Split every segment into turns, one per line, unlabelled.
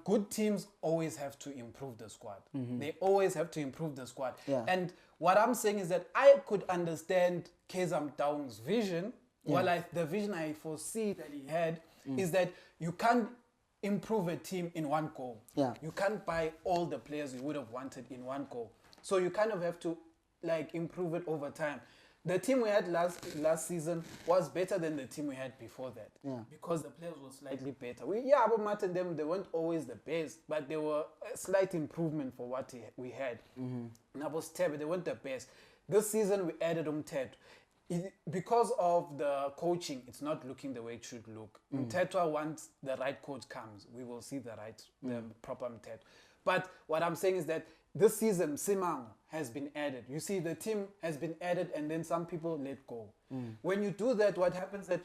good teams always have to improve the squad. They always have to improve the squad.
Yeah.
And what I'm saying is that I could understand Kaizer Down's vision. Well, the vision I foresee that he had is that you can't improve a team in one go.
Yeah.
You can't buy all the players you would have wanted in one go. So you kind of have to like improve it over time. The team we had last season was better than the team we had before that.
Yeah.
Because the players were slightly better. Abamat and them, they weren't always the best, but they were a slight improvement for what we had. Nabos Tebe, they weren't the best. This season we added Ted. Because of the coaching, it's not looking the way it should look. Mtetwa, once the right coach comes, we will see the proper Mtetwa. But what I'm saying is that this season, Simang has been added. You see, the team has been added and then some people let go. When you do that, what happens is that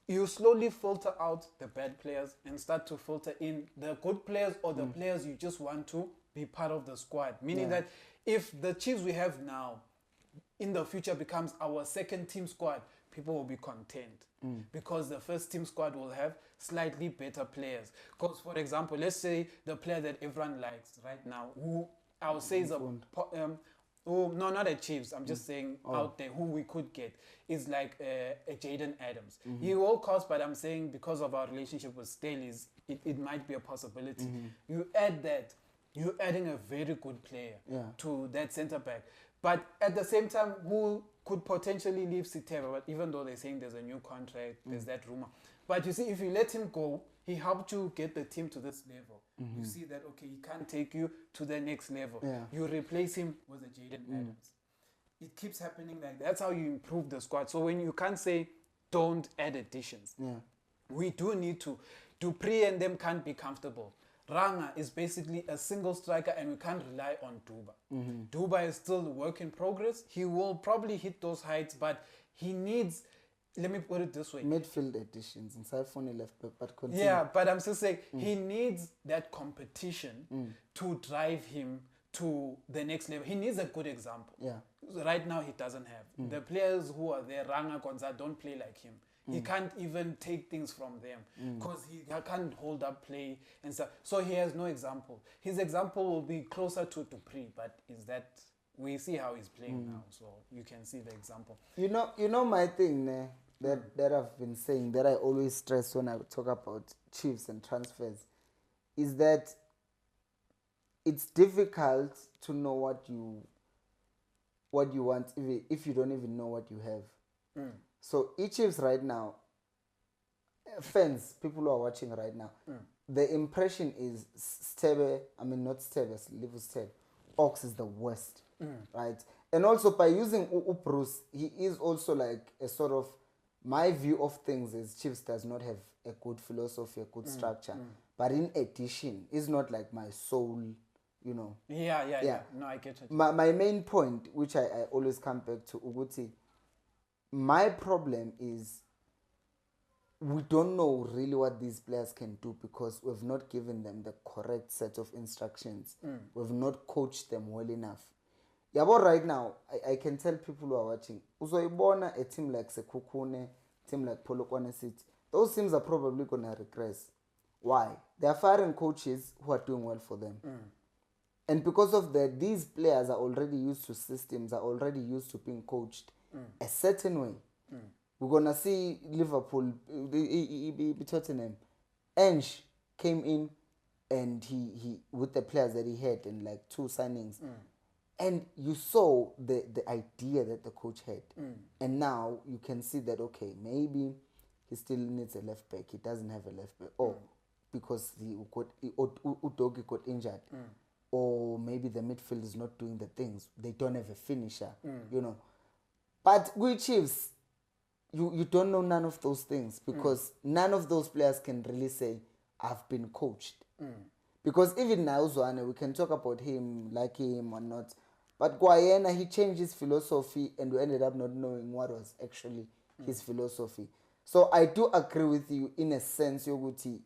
you slowly filter out the bad players and start to filter in the good players or the players you just want to be part of the squad. Meaning that if the Chiefs we have now in the future becomes our second team squad, people will be content because the first team squad will have slightly better players. Because, for example, let's say the player that everyone likes right now, who I would say is no, not a Chiefs, I'm just saying out there, who we could get, is like a Jaden Adams. He will cost, but I'm saying because of our relationship with Staley's, it might be a possibility. You add that, you're adding a very good player to that centre back. But at the same time, who could potentially leave Siteba, but even though they're saying there's a new contract, there's that rumor. But you see, if you let him go, he helped you get the team to this level. You see that, okay, he can't take you to the next level. You replace him with a Jaden Adams. It keeps happening like that. That's how you improve the squad. So when you can't say, don't add additions. We do need to. Dupree and them can't be comfortable. Ranga is basically a single striker and we can't rely on Duba. Duba is still a work in progress. He will probably hit those heights, but he needs, let me put it this way.
Midfield additions and Saifoni left back, but continue.
Yeah, but I'm still saying he needs that competition to drive him to the next level. He needs a good example. Right now he doesn't have. The players who are there, Ranga, Gonza, don't play like him. He can't even take things from them because he can't hold up play and stuff. So he has no example. His example will be closer to Dupree, but is that we see how he's playing now, so you can see the example.
You know my thing that I've been saying, that I always stress when I talk about Chiefs and transfers, is that it's difficult to know what you want if you don't even know what you have. So Chiefs right now, fans, people who are watching right now, the impression is not Stebe, leave Stebe. Ox is the worst, right? And also by using Bruce, he is also like a sort of, my view of things is Chiefs does not have a good philosophy, a good structure. But in addition, it's not like my soul, you know.
Yeah. No, I get it.
My main point, which I always come back to, Uguti, my problem is we don't know really what these players can do because we've not given them the correct set of instructions. We've not coached them well enough. Yeah, but right now, I can tell people who are watching, Uzoibona, a team like Sekukune, a team like Polokwane City, those teams are probably going to regress. Why? They are firing coaches who are doing well for them. And because of that, these players are already used to systems, are already used to being coached a certain way. We're going to see Liverpool, Tottenham. Ange came in and he with the players that he had and like 2 signings. And you saw the idea that the coach had. And now you can see that, okay, maybe he still needs a left back. He doesn't have a left back. Or because Udogi got injured. Or maybe the midfield is not doing the things. They don't have a finisher, you know. But with Chiefs, you don't know none of those things because none of those players can really say, I've been coached. Because even now, Zwane, we can talk about him, like him or not. But Guayena, he changed his philosophy and we ended up not knowing what was actually his philosophy. So I do agree with you in a sense, Yoguti.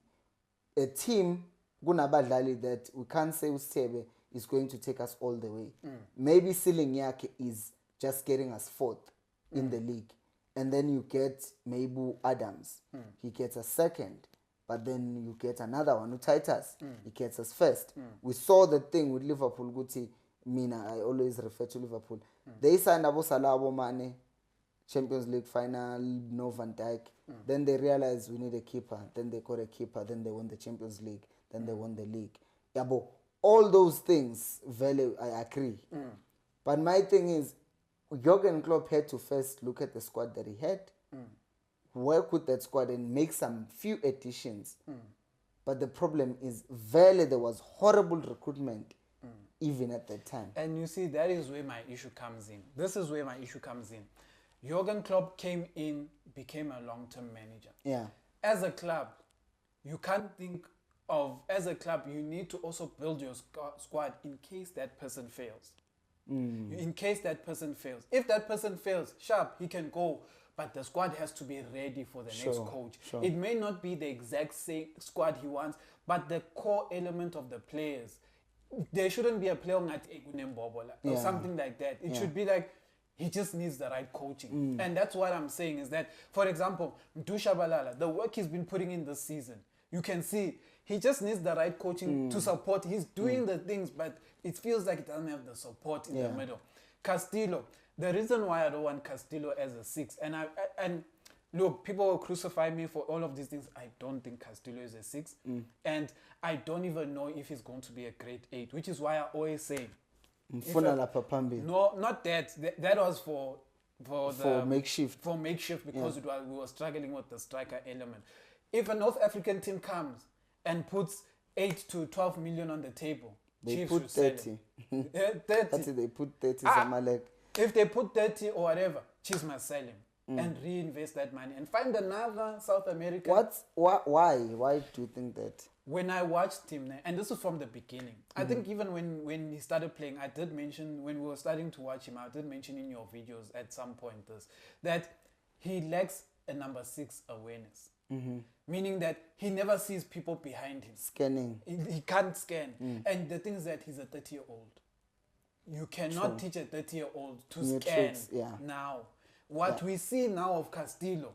A team, that we can't say Ustebe is going to take us all the way. Maybe ceiling yake is just getting us 4th in the league. And then you get maybe Adams. He gets a 2nd. but then you get another one, Titus. He gets us first. We saw the thing with Liverpool. Guti, Mina, I always refer to Liverpool. They signed Abu Salah, Abu Mane, Champions League final, no Van Dijk. Then they realized we need a keeper. Then they got a keeper. Then they won the Champions League. Then they won the league. Yabo, all those things, value, I agree. But my thing is, Jurgen Klopp had to first look at the squad that he had, work with that squad and make some few additions. But the problem is, there was horrible recruitment even at that time.
And you see, that is where my issue comes in. This is where my issue comes in. Jurgen Klopp came in, became a long-term manager.
Yeah.
As a club, you can't think of, as a club, you need to also build your squad in case that person fails. In case that person fails. If that person fails, sharp, he can go. But the squad has to be ready for the next coach.
Sure.
It may not be the exact same squad he wants, but the core element of the players, there shouldn't be a player like or something like that. It should be like, he just needs the right coaching. And that's what I'm saying is that, for example, Mdusha Balala, the work he's been putting in this season, you can see he just needs the right coaching to support. He's doing the things, but it feels like it doesn't have the support in the middle. Castillo, the reason why I don't want Castillo as a 6, and look, people will crucify me for all of these things. I don't think Castillo is a 6. And I don't even know if he's going to be a grade 8, which is why I always say, no, not that. That was for
makeshift.
For makeshift because we were struggling with the striker element. If a North African team comes and puts 8 to 12 million on the table,
they
Chiefs
put 30.
30.
They put 30. Zamalek.
If they put 30 or whatever, Chiefs must sell him and reinvest that money and find another South American.
Why? Why do you think that?
When I watched him, and this was from the beginning, I think even when he started playing, I did mention, when we were starting to watch him, I did mention in your videos at some point that he lacks a number 6 awareness. Meaning that he never sees people behind him.
Scanning.
He can't scan. And the thing is that he's a 30-year-old. You cannot teach a 30-year-old to
New
scan
tricks,
now. What we see now of Castillo,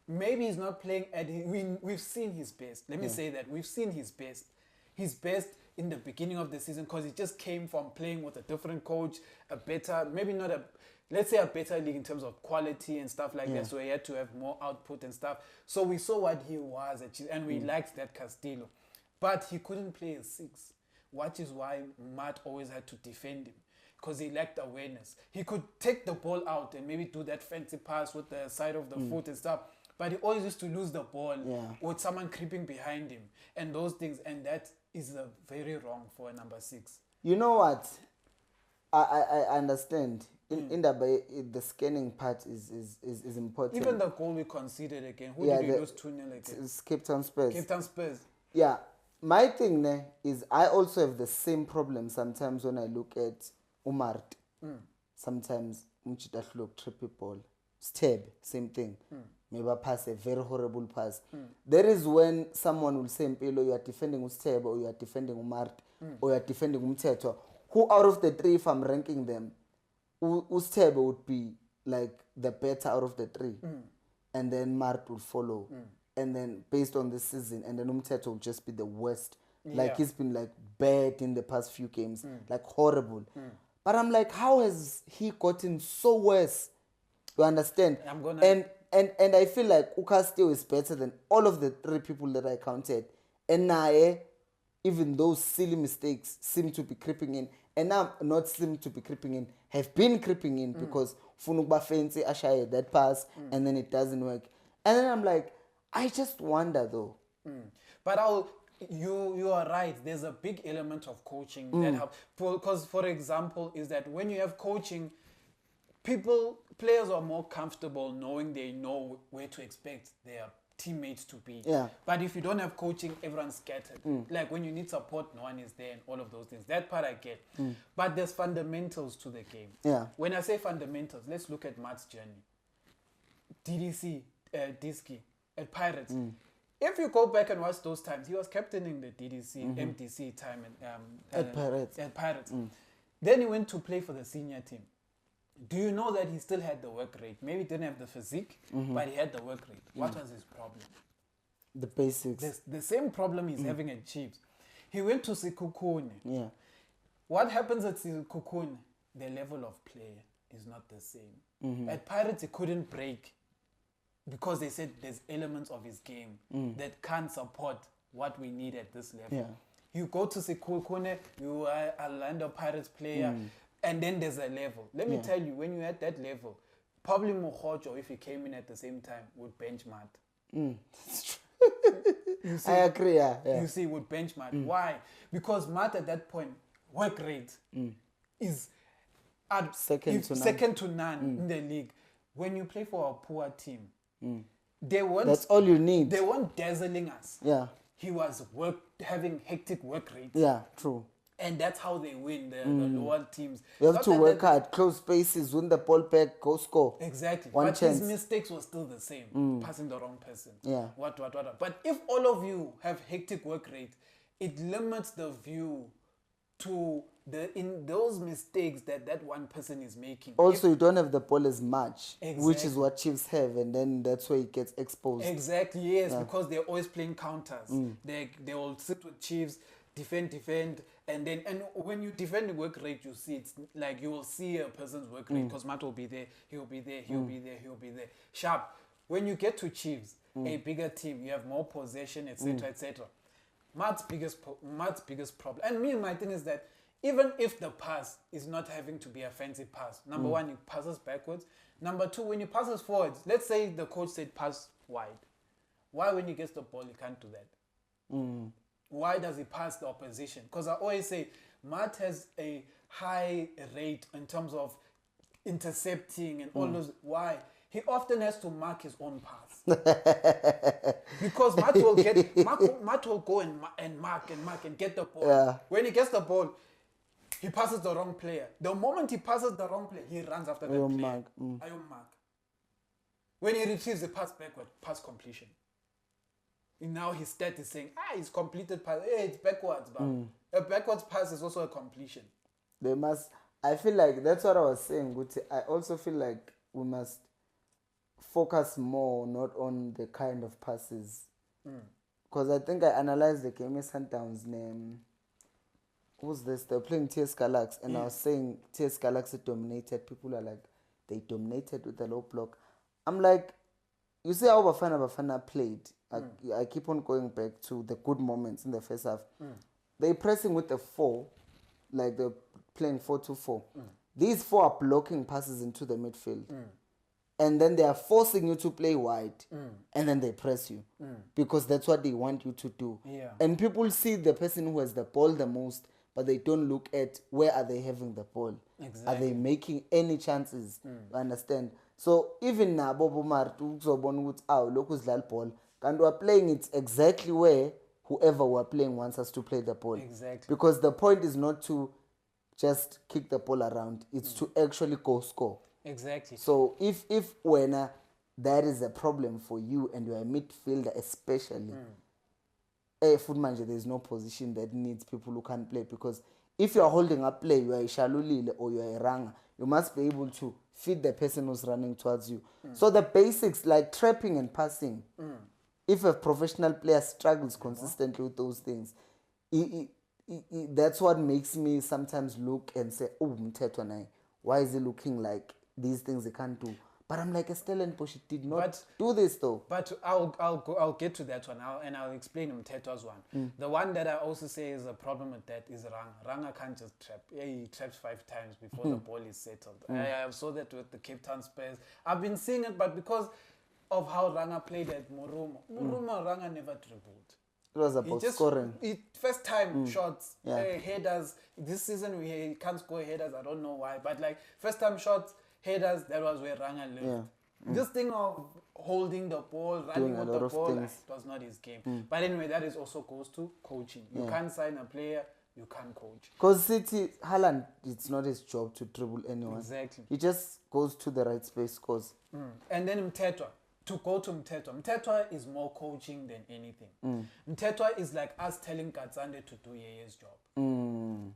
maybe he's not playing at we've seen his best. Let me say that. We've seen his best. His best in the beginning of the season because he just came from playing with a different coach, a better, maybe not a, let's say a better league in terms of quality and stuff like that. So he had to have more output and stuff. So we saw what he was and we liked that Castillo. But he couldn't play a 6, which is why Matt always had to defend him. Because he lacked awareness. He could take the ball out and maybe do that fancy pass with the side of the foot and stuff. But he always used to lose the ball with someone creeping behind him and those things. And that is very wrong for a number 6.
You know what? I understand. In the scanning part is important.
Even the goal we conceded again. Who did we lose 2-0 again?
It's Cape Town Spurs.
Cape Town Spurs.
Yeah. My thing is I also have the same problem sometimes when I look at Umart. Sometimes trippy ball. Stab, same thing. Maybe pass a very horrible pass. There is when someone will say, Mpilo, you are defending Ustab or you are defending Umart or you are defending Umteto. Who out of the 3, if I'm ranking them, Ustab would be like the better out of the 3. And then Mart would follow. And then based on the season, and then Umteto will just be the worst. Like he's been like bad in the past few games, like horrible. But I'm like, how has he gotten so worse? You understand? And I feel like Uka still is better than all of the 3 people that I counted. And now, even those silly mistakes seem to be creeping in. And now, not seem to be creeping in, have been creeping in because Funukba fancy Ashaya that pass and then it doesn't work. And then I'm like, I just wonder though.
But you are right. There's a big element of coaching that helps. Because, for example, is that when you have coaching, players are more comfortable knowing they know where to expect their teammates to be. But if you don't have coaching, everyone's scattered. Like when you need support, no one is there and all of those things. That part I get. But there's fundamentals to the game. When I say fundamentals, let's look at Matt's journey. DDC, Diski, at Pirates. If you go back and watch those times, he was captaining the DDC, MDC time
at
Pirates. Then he went to play for the senior team. Do you know that he still had the work rate? Maybe he didn't have the physique, but he had the work rate. What was his problem?
The basics.
The same problem he's having at Chiefs. He went to Sekhukhune.
Yeah.
What happens at Sekhukhune? The level of play is not the same. At Pirates, he couldn't break because they said there's elements of his game that can't support what we need at this level.
Yeah.
You go to Sekhukhune, you are a Orlando Pirates player, and then there's a level. Let me tell you, when you're at that level, probably Mokhojo, if he came in at the same time, would bench Matt.
You see, I agree, yeah.
You see, would bench Matt. Why? Because Matt at that point, work rate is at
second
to none in the league. When you play for a poor team,
that's all you need.
They weren't dazzling us.
Yeah.
He was having hectic work rates.
Yeah, true.
And that's how they win the lower teams.
You have to work hard, close spaces, win the ball back, go score.
Exactly.
One
but
chance.
His mistakes were still the same. Passing the wrong person.
Yeah.
What. But if all of you have hectic work rate, it limits the view to in those mistakes that one person is making.
Also, you don't have the ball as much,
Exactly.
which is what Chiefs have, and then that's where it gets exposed.
Exactly, yes, because they're always playing counters. They will sit with Chiefs, defend, and when you defend the work rate, you see it's like you will see a person's work rate because Matt will be there, he'll be there. Sharp. When you get to Chiefs, a bigger team, you have more possession, etc. Matt's biggest problem, and my thing is that even if the pass is not having to be a fancy pass, number one, he passes backwards. Number two, when he passes forwards, let's say the coach said pass wide. Why, when he gets the ball, he can't do that? Why does he pass the opposition? Because I always say Matt has a high rate in terms of intercepting and all those. Why? He often has to mark his own pass. Because Matt will go and mark and get the ball.
Yeah.
When he gets the ball, he passes the wrong player. The moment he passes the wrong player, he runs after that player. Mark. When he retrieves the pass backward, pass completion. And now his stat is saying, he's completed pass. Hey, it's backwards, but a backwards pass is also a completion.
I feel like that's what I was saying, Guti. I also feel like we must focus more not on the kind of passes. Because I think I analyzed the game in Sundown's name. Who's this? They're playing TS Galaxy, and I was saying TS Galaxy dominated. People are like, they dominated with the low block. I'm like, you see how Bafana played. I keep on going back to the good moments in the first half. They're pressing with the 4, like they're playing 4-2-4. These 4 are blocking passes into the midfield. And then they are forcing you to play wide. And then they press you. Because that's what they want you to do.
Yeah.
And people see the person who has the ball the most, but they don't look at where are they having the ball.
Exactly.
Are they making any chances? You understand? So even now, Bobo Martu, look who's that ball. And we're playing it exactly where whoever we're playing wants us to play the ball.
Exactly.
Because the point is not to just kick the ball around. It's to actually go score.
Exactly.
So if when that is a problem for you and you're a midfielder especially, foot manager, there's no position that needs people who can't play. Because if you're holding up play, you're a Shalulile or you're a Ranga, you must be able to feed the person who's running towards you. So the basics like trapping and passing, if a professional player struggles consistently with those things, that's what makes me sometimes look and say, oh, Mtetwa, why is he looking like these things he can't do? But I'm like, Stellenbosch did not do this though.
But I'll get to that one and I'll explain Mtetwa's one. The one that I also say is a problem with that is Ranga. Ranga can't just trap. He traps 5 times before the ball is settled. I saw that with the Cape Town Spurs. I've been seeing it, but because of how Ranga played at Murumo, Ranga never dribbled.
It was about scoring.
First time shots, headers. This season he can't score headers. I don't know why, but like first time shots, headers. That was where Ranga lived. This thing of holding the ball, running with the ball, it was not his game. But anyway, that is also goes to coaching. You can't sign a player, you can't coach.
Because City, Haaland, it's not his job to dribble anyone.
Exactly.
He just goes to the right space, scores.
And then Mtetwa. To go to Mtetwa is more coaching than anything. Mtetwa is like us telling Katsande to do Yeye's job.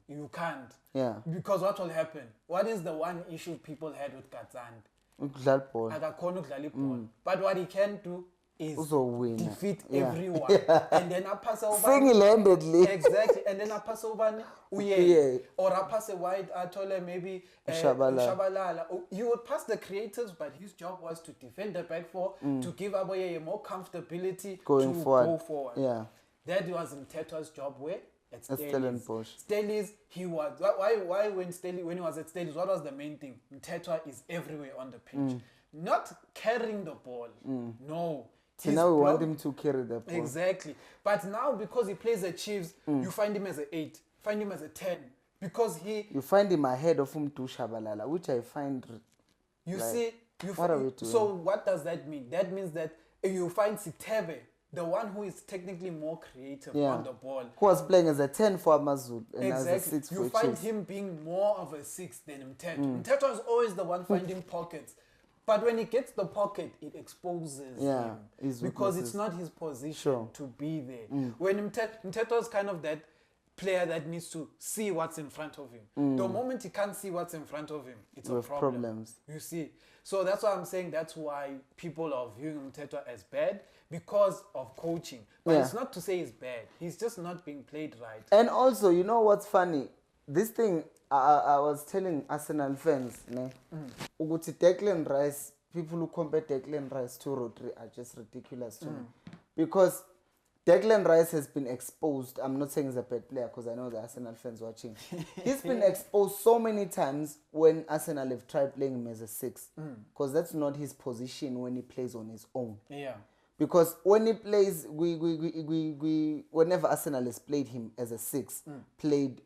You can't.
Yeah.
Because what will happen? What is the one issue people had with Katsande?
Ukudlala ball.
Akakhona ukudlala ibhola. But what he can do, is
Uzowina.
defeat
Yeah.
everyone. And then I pass over.
Single-handedly.
Exactly. And then I pass over
Yeah.
or I pass a wide, I told her maybe
Shabalala.
He would pass the creatives, but his job was to defend the back four, to give Aboye more comfortability
Going
to
forward.
go forward.
Yeah.
That was in Tetwa's job where? At
Stellenbosch.
Staley's, he was why when he was at Staley's, what was the main thing? Tetwa is everywhere on the pitch. Not carrying the ball. No.
So now we want him to carry the ball.
Exactly. But now because he plays the Chiefs, you find him as an 8, find him as a 10. Because
you find him ahead of Shabalala, which I find
what are we doing? So what does that mean? That means that you find Sitebe, the one who is technically more creative on the ball.
Who was playing as a 10 for Amazulu and
exactly.
as a 6 for
You find him being more of a 6 than Mteto. Mteto is always the one finding pockets. But when he gets the pocket, it exposes him. Because it's not his position to be there. When Mteto is kind of that player that needs to see what's in front of him. The moment he can't see what's in front of him, it's a problem. Problems. You see. So that's why I'm saying that's why people are viewing Mteto as bad, because of coaching. But it's not to say he's bad. He's just not being played right.
And also, you know what's funny? This thing, I was telling Arsenal fans, Uguti Declan Rice, people who compare Declan Rice to Rodri are just ridiculous to me. Because Declan Rice has been exposed. I'm not saying he's a bad player because I know the Arsenal fans watching. He's been exposed so many times when Arsenal have tried playing him as a 6. Because that's not his position when he plays on his own.
Yeah.
Because when he plays, whenever Arsenal has played him as a 6, played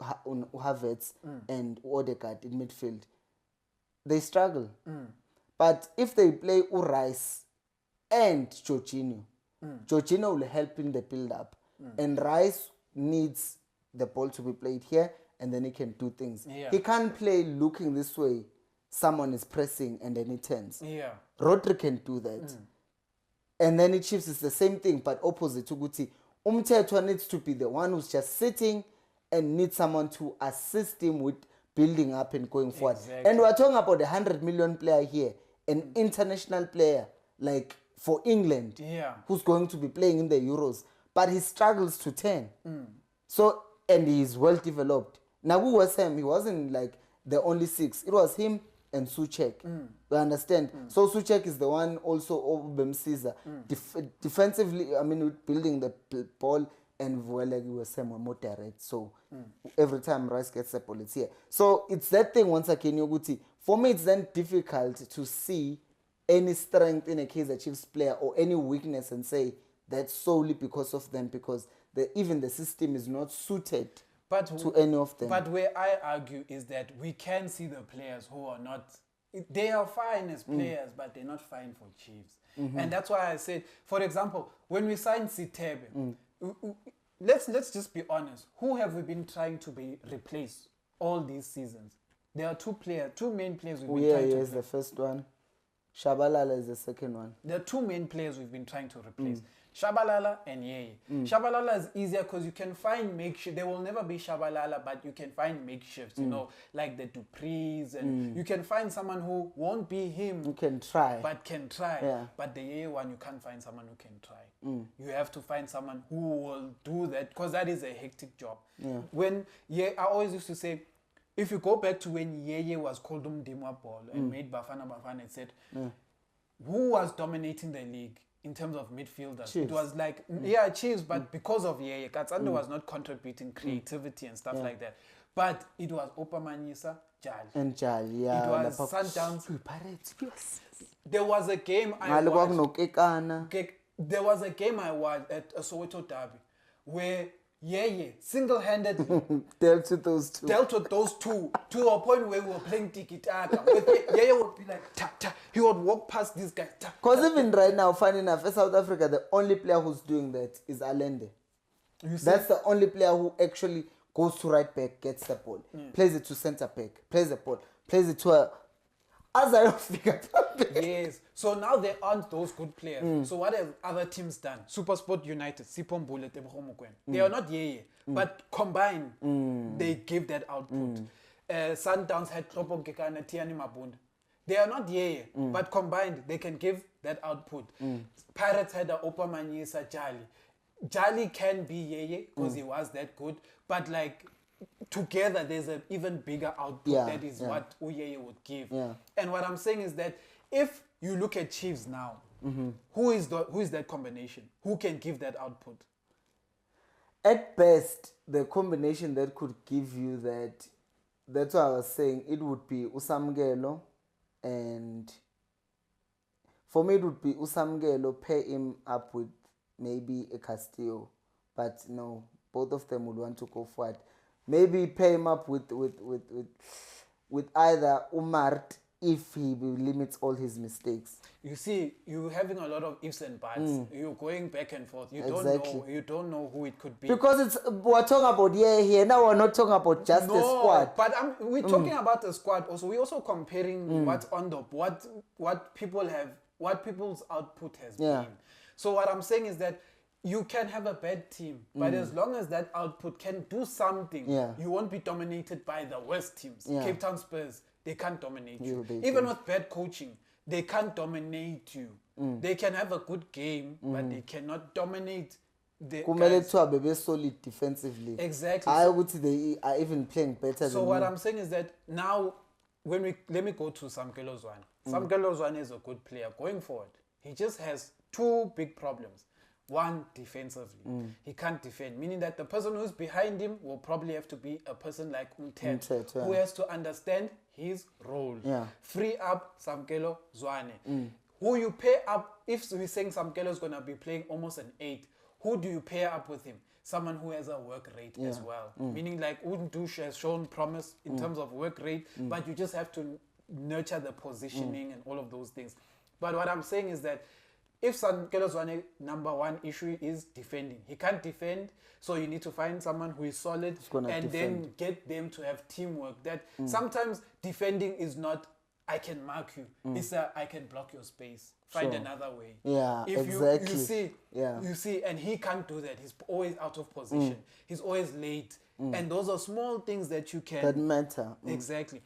Havertz and Odegaard in midfield, they struggle. But if they play Rice and Jorginho, Jorginho will help in the build-up. And Rice needs the ball to be played here, and then he can do things. Yeah. He can't play looking this way, someone is pressing, and then he turns.
Yeah.
Rodri can do that. And then it Chiefs is the same thing, but opposite to Guti. Umthetwa needs to be the one who's just sitting and needs someone to assist him with building up and going forward. And we're talking about a 100 million player here, an international player, like for England, who's going to be playing in the Euros, but he struggles to turn. So, and he's well developed. Now, who was him? He wasn't like the only 6. It was him and Suchek. You understand? So Suchek is the one also over Bemsiza. Defensively, I mean, building the ball, and Vuelegi was more direct. So every time Rice gets the ball, it's here. So it's that thing once again, Yoguti. For me, it's then difficult to see any strength in a Kaizer Chiefs player or any weakness and say that's solely because of them, because even the system is not suited to any of them.
But where I argue is that we can see the players who are not, they are fine as players, but they're not fine for Chiefs. And that's why I said, for example, when we signed Sitebe, let's just be honest. Who have we been trying to be replaced all these seasons? There are two main players we've been trying to replace.
The first one. Shabalala is the second one.
There are two main players we've been trying to replace. Shabalala and Yeye. Shabalala is easier because you can find makeshift. There will never be Shabalala, but you can find makeshifts, you know, like the Duprees, and you can find someone who won't be him.
Who can try.
But can try.
Yeah.
But the Yeye one, you can't find someone who can try. You have to find someone who will do that, because that is a hectic job. I always used to say, if you go back to when Yeye was called Umdimwa Ball and made Bafana and said, who was dominating the league in terms of midfielders? Chiefs. It was like, Chiefs, but because of Yeye, Katsando was not contributing creativity and stuff like that. But it was Opamanyisa, Jali.
And Jali, yeah.
It was Sundowns. There was a game I watched. There was a game I watched at a Soweto derby where single-handedly
dealt with those two
to a point where we were playing tiki-taka. Yeye would be like, he would walk past these guys.
Because even right now, funny enough, in South Africa, the only player who's doing that is Allende. That's the only player who actually goes to right back, gets the ball, plays it to centre back, plays the ball, plays it to a...
Yes. So now there aren't those good players. So what have other teams done? SuperSport United, Sipombule, Tebogomokwen. They are not Yeye, but combined, they give that output. Sundowns had Klopo Gekana, Tiani Mabunda. They are not Yeye, but combined, they can give that output. Pirates had a Opamanyisa Jali. Jali can be Yeye because he was that good, but like together there's an even bigger output that is what Uyeye would give. And what I'm saying is that if you look at Chiefs now, who is that combination? Who can give that output?
At best, the combination that could give you that's what I was saying, it would be Samkelo, and for me it would be Samkelo, pair him up with maybe a Castillo, but no, both of them would want to go forward. Maybe pair him up with either Umart if he limits all his mistakes.
You see, you're having a lot of ifs and buts. You're going back and forth. You don't know who it could be.
Because we're talking about here. Now we're not talking about just the squad.
But we're talking about the squad also. We're also comparing what's on the what people's output has been. So what I'm saying is that you can have a bad team, but as long as that output can do something, you won't be dominated by the worst teams. Cape Town Spurs, they can't dominate you. Even with bad coaching, they can't dominate you. They can have a good game, but they cannot dominate the guys.
Kumele solid defensively.
Exactly.
I would say they are even playing better than
So what I'm saying is that now, let me go to Samkelo Zwane. Samkelo Zwane is a good player going forward. He just has two big problems. One, defensively. He can't defend, meaning that the person who's behind him will probably have to be a person like Umthetho, who has to understand his role. Free up Samkelo Zwane. Who you pair up, if we're saying Samkelo is going to be playing almost an 8, who do you pair up with him? Someone who has a work rate as well. Meaning like Undush has shown promise in terms of work rate, but you just have to nurture the positioning and all of those things. But what I'm saying is that if Samkelo Zwane number one issue is defending, he can't defend, so you need to find someone who is solid and then get them to have teamwork. That sometimes defending is not I can mark you; it's I can block your space. Find another way. You see, and he can't do that. He's always out of position. He's always late, and those are small things that you can
that matter.
Exactly.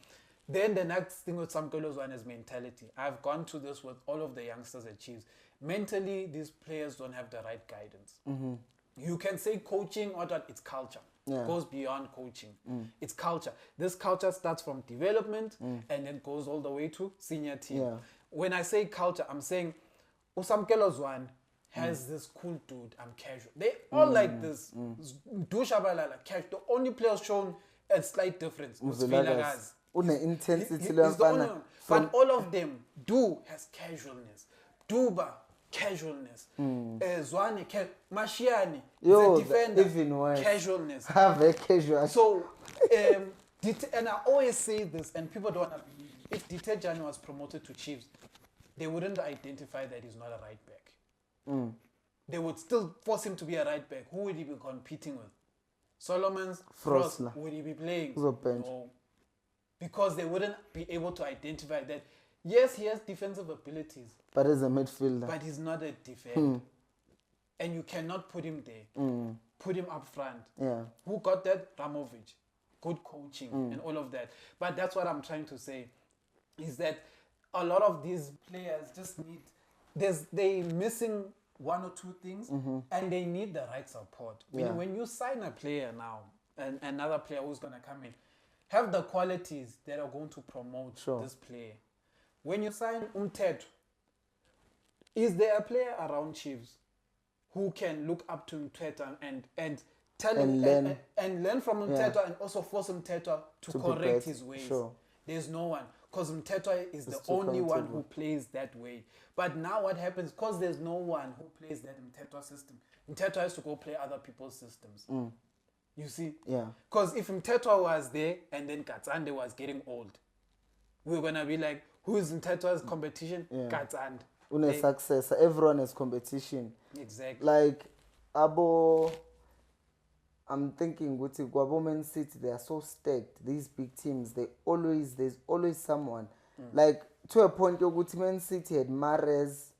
Then the next thing with Samkelo Zwane is mentality. I've gone to this with all of the youngsters at Chiefs. Mentally, these players don't have the right guidance. You can say coaching or that it's culture. It goes beyond coaching. It's culture. This culture starts from development and then goes all the way to senior team. When I say culture, I'm saying Samkelo Zwane has this cool dude, I'm casual. They all like this. Dushabalala, casual. The only players shown a slight difference was Vilagaz.
Intensity,
he's the only one. But all of them, has casualness. Duba, casualness. Zwane, Mashiani, the defender, casualness.
Very casual.
So, and I always say this, and people don't want to believe it. If Ditejani was promoted to Chiefs, they wouldn't identify that he's not a right back. They would still force him to be a right back. Who would he be competing with? Solomon's Frost. Would he be playing? No. Because they wouldn't be able to identify that. Yes, he has defensive abilities.
But as a midfielder.
But he's not a defender. And you cannot put him there. Put him up front. Who got that? Ramovic. Good coaching and all of that. But that's what I'm trying to say. Is that a lot of these players just need... They're missing one or two things. And they need the right support. Meaning when you sign a player now, and another player who's going to come in, have the qualities that are going to promote this player. When you sign Umthetho, is there a player around Chiefs who can look up to Umthetho and tell him and learn from Umthetho and also force Umthetho to correct his ways? There's no one, because Umthetho is the only one who plays that way. But now what happens, because there's no one who plays that Umthetho system, Umthetho has to go play other people's systems. You see? Because if Mtetwa was there and then Katsande was getting old, we were going to be like, who is Mtetwa's competition? Katsande.
Une successor. Everyone has competition.
Exactly.
Like, I'm thinking, Guabo Man City, they are so stacked. These big teams, there's always someone. Like, to a point, Man City had Mahrez,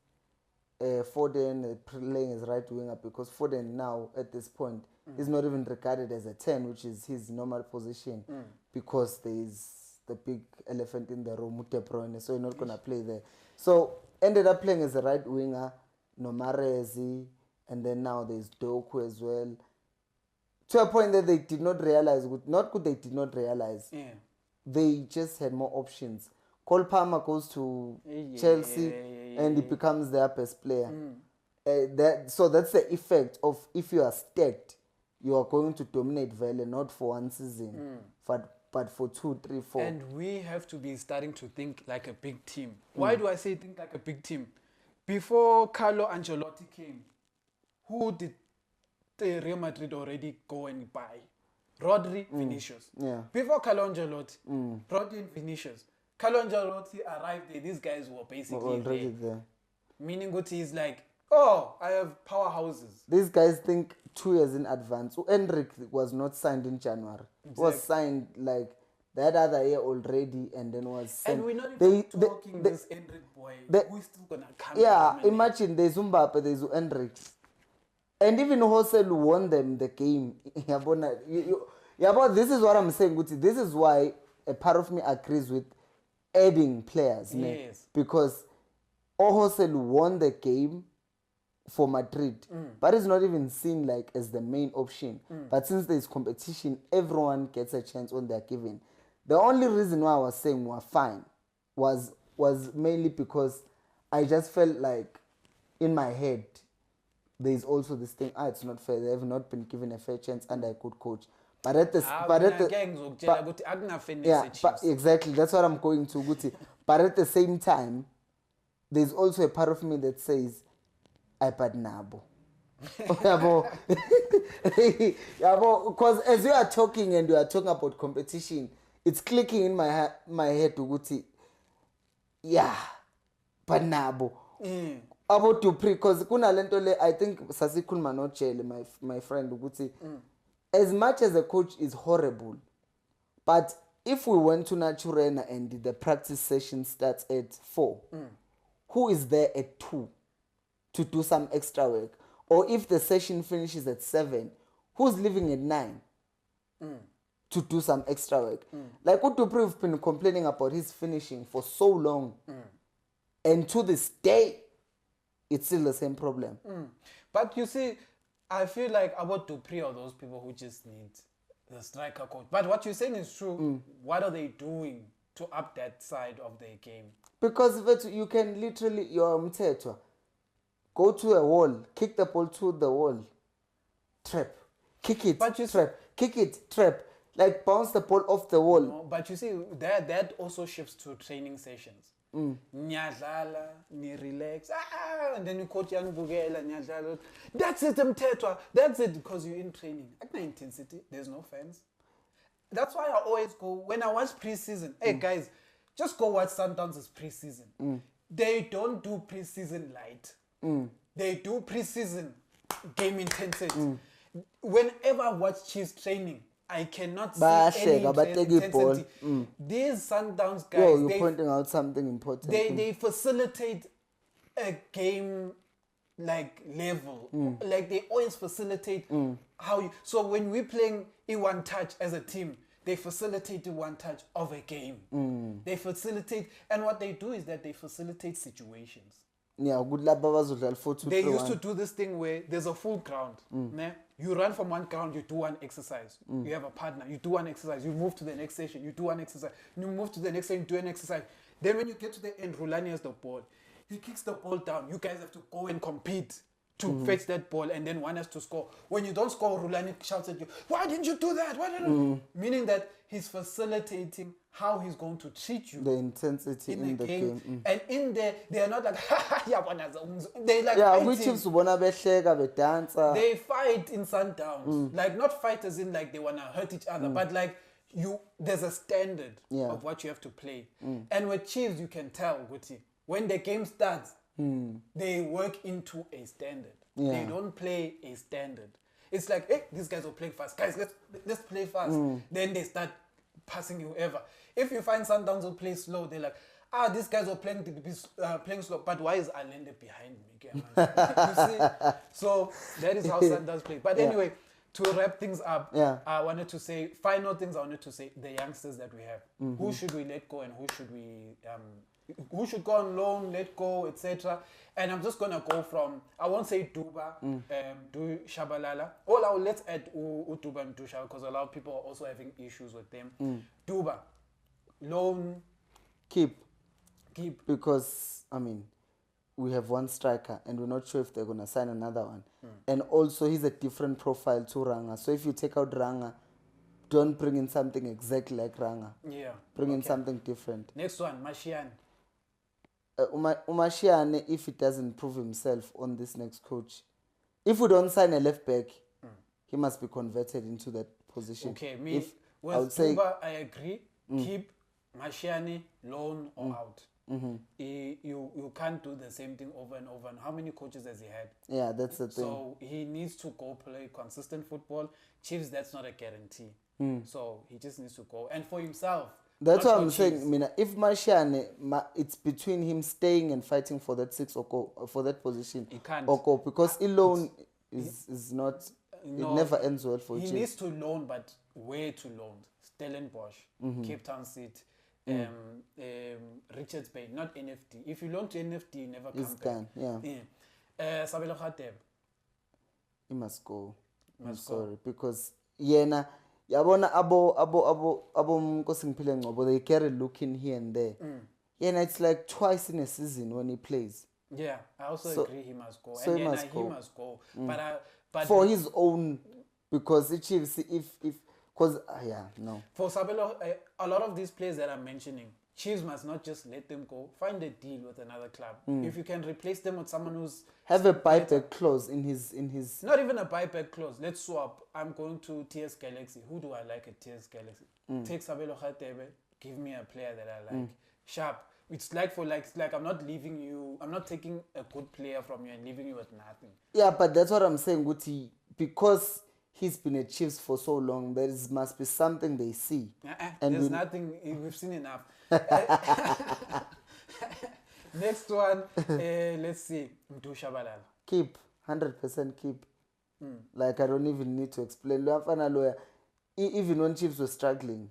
Foden playing as right winger, because Foden now, at this point, is not even regarded as a 10, which is his normal position, because there is the big elephant in the room, De Bruyne, so he's not going to play there. So ended up playing as a right winger, Nomarezi, and then now there's Doku as well. To a point that they did not realize, not good, they did not realize.
Yeah.
They just had more options. Cole Palmer goes to
Yeah,
Chelsea and he becomes their best player. So that's the effect of if you are stacked, you are going to dominate Vele not for one season, but for 2, 3, 4.
And we have to be starting to think like a big team. Why do I say think like a big team? Before Carlo Ancelotti came, who did the Real Madrid already go and buy? Rodri, Vinicius.
Yeah.
Before Carlo Ancelotti, Rodri and Vinicius. Carlo Ancelotti arrived there. These guys were basically
Already there.
Meaning what he's like, oh, I have powerhouses.
These guys think 2 years in advance. Enric was not signed in January. Exactly. Was signed like that other year already and then was sent.
And we're not even talking this Enric boy who's still going to come.
Yeah, imagine there's Mbappe, there's Enric. And even Hosel won them the game. This is what I'm saying, Guti. This is why a part of me agrees with adding players.
Yes.
Because Hosel won the game for Madrid, but it's not even seen like as the main option. But since there's competition, everyone gets a chance when they're given. The only reason why I was saying we're fine was mainly because I just felt like in my head there's also this thing, it's not fair. They have not been given a fair chance and a good coach. But exactly, that's what I'm going to, Guti. But at the same time, there's also a part of me that says, I bad nabo. Because as you are talking and you are talking about competition, it's clicking in my head to Guti. Yeah, bad nabo. About Dupri, because kuna lento I think Sasikulma not my friend Guti. As much as a coach is horrible, but if we went to Naturena and the practice session starts at 4, who is there at 2 to do some extra work? Or if the session finishes at 7, who's leaving at 9 to do some extra work? Like Utupri, we've been complaining about his finishing for so long. And to this day, it's still the same problem.
But you see, I feel like about Dupri or those people who just need the striker coach. But what you're saying is true. What are they doing to up that side of their game?
Because you can literally, you're Mtetwa, go to a wall, kick the ball to the wall, trap, kick it, trap, kick it, trap, like bounce the ball off the wall.
No, but you see, that also shifts to training sessions. Nyadlala, ni relax, and then you coach Bugela, nyadlala. That's it, Mtetwa. That's it, because you're in training. At the intensity, there's no fans. That's why I always go, when I watch preseason, hey guys, just go watch Sundowns' preseason. They don't do preseason light. They do preseason game intensity. Whenever I watch Chiefs training, I cannot see any intensity. These Sundowns guys,
you're pointing out something important.
They facilitate a game like level. Like they always facilitate how you. So when we're playing in one touch as a team, they facilitate the one touch of a game. They facilitate, and what they do is that they facilitate situations.
Yeah, good luck,
they used to do this thing where there's a full ground. You run from one ground, you do one exercise. You have a partner, you do one exercise. You move to the next station, you do one exercise. You move to the next station, do an exercise. Then when you get to the end, Rulani has the ball. He kicks the ball down. You guys have to go and compete to fetch that ball, and then one has to score. When you don't score, Rulani shouts at you, "Why didn't you do that? Why didn't you?" Meaning that he's facilitating how he's going to treat you.
The intensity in the game.
And in there, they are not like, they like they fight in Sundowns. Like, not fighters in like they want to hurt each other, but like there's a standard of what you have to play. And with Chiefs, you can tell, Guti, when the game starts, they work into a standard. They don't play a standard. It's like, hey, these guys are playing fast. Guys, let's play fast. Then they start passing whoever. If you find Sundowns will play slow, they're like, these guys are playing slow, but why is Allende behind me? You see? So that is how Sundowns play. But anyway, to wrap things up, I wanted to say, final things I wanted to say, the youngsters that we have. Who should we let go and who should we who should go on loan, let go, etc. And I'm just gonna go from, I won't say Duba, do Shabalala. Let's add Duba and Dusha because a lot of people are also having issues with them. Duba, loan,
keep, because I mean, we have one striker and we're not sure if they're gonna sign another one. And also, he's a different profile to Ranga. So if you take out Ranga, don't bring in something exactly like Ranga.
Yeah.
Bring in something different.
Next one, Mashiane.
Umashiane, if he doesn't prove himself on this next coach, if we don't sign a left back, he must be converted into that position.
Okay, me,
if,
with Duba, I agree. Keep Mashiane, loan or out. You can't do the same thing over and over. And how many coaches has he had?
Yeah, that's the thing.
So he needs to go play consistent football. Chiefs, that's not a guarantee. So he just needs to go. And for himself,
that's what I'm saying. Mina, if Mashiane, it's between him staying and fighting for that for that position.
He can't.
Because alone is not. No, it never ends well for Chiefs.
He needs to loan, but where to loan? Stellenbosch, Cape Town City, Richards Bay, not NFT. If you loan to NFT, you never come back.
Done. Yeah.
Samkelo Zwane.
He must go. I'm sorry, because yena yabona abo Mkosingiphile Ngcobo, they carry looking here and there. Yena, it's like twice in a season when he plays.
Yeah, I also agree he must go.
So
and
he must
go. But
for his own, because the Chiefs, because no.
For Samkelo, a lot of these players that I'm mentioning, Chiefs must not just let them go. Find a deal with another club. If you can replace them with someone who's
have a buyback clause in his.
Not even a buyback clause. Let's swap. I'm going to TS Galaxy. Who do I like at TS Galaxy? Take Samkelo Zwane. Give me a player that I like. Sharp. It's like I'm not leaving you. I'm not taking a good player from you and leaving you with nothing.
Yeah, but that's what I'm saying, Guti. Because he's been at Chiefs for so long, there must be something they see.
And there's nothing. We've seen enough. Next one, let's see. Mdu Shabalala.
Keep. 100% keep. Like, I don't even need to explain. Even when Chiefs were struggling,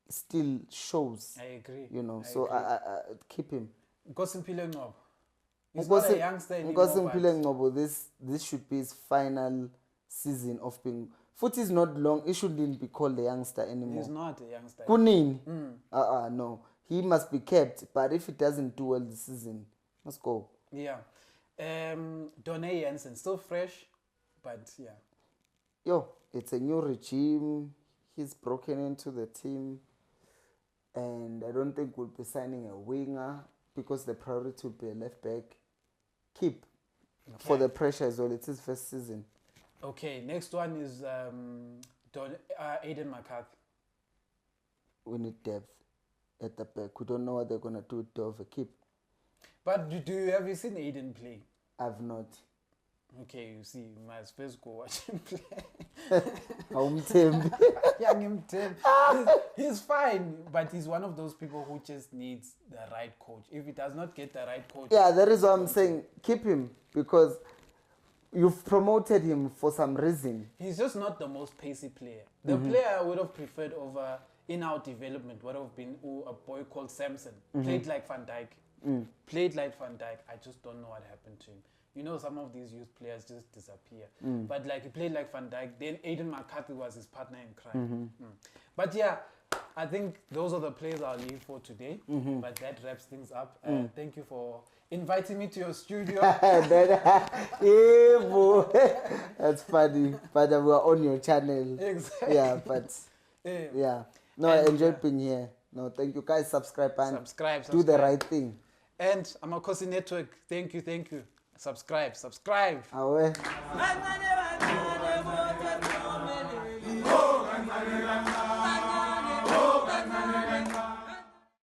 still shows.
I agree.
You know, I keep him.
Nkosimpilo Ngcobo. He's not a youngster anymore.
Nkosimpilo Ngcobo, this should be his final season of being. Foot is not long. He shouldn't be called a youngster anymore.
He's not a youngster.
Kunini? No. He must be kept. But if he doesn't do well this season, let's go.
Yeah. Done Jensen, still fresh, but yeah.
It's a new regime. He's broken into the team. And I don't think we'll be signing a winger because the priority will be a left back. Keep. For the pressure as well. It's his first season.
Okay, next one is Aiden McCarthy.
We need depth at the back. We don't know what they're going to do with Dove. Keep.
But have you seen Aiden play?
I've not.
Okay, you see, you must first go watch him play. He's fine, but he's one of those people who just needs the right coach. If he does not get the right coach...
Yeah, that is what I'm saying. Keep him, because you've promoted him for some reason.
He's just not the most pacey player. The player I would have preferred over in our development would have been a boy called Samson. Played like Van Dijk. Played like Van Dijk. I just don't know what happened to him. You know, some of these youth players just disappear. But like he played like Van Dijk. Then Aiden McCarthy was his partner in crime. But yeah, I think those are the players I'll leave for today. But that wraps things up. Thank you for inviting me to your studio.
That's funny. But we're on your channel.
Exactly.
Yeah, but yeah. No, I enjoyed being here. No, thank you guys. Subscribe and
subscribe.
Do the right thing.
And Amakhosi Network, thank you. Subscribe.
Awe.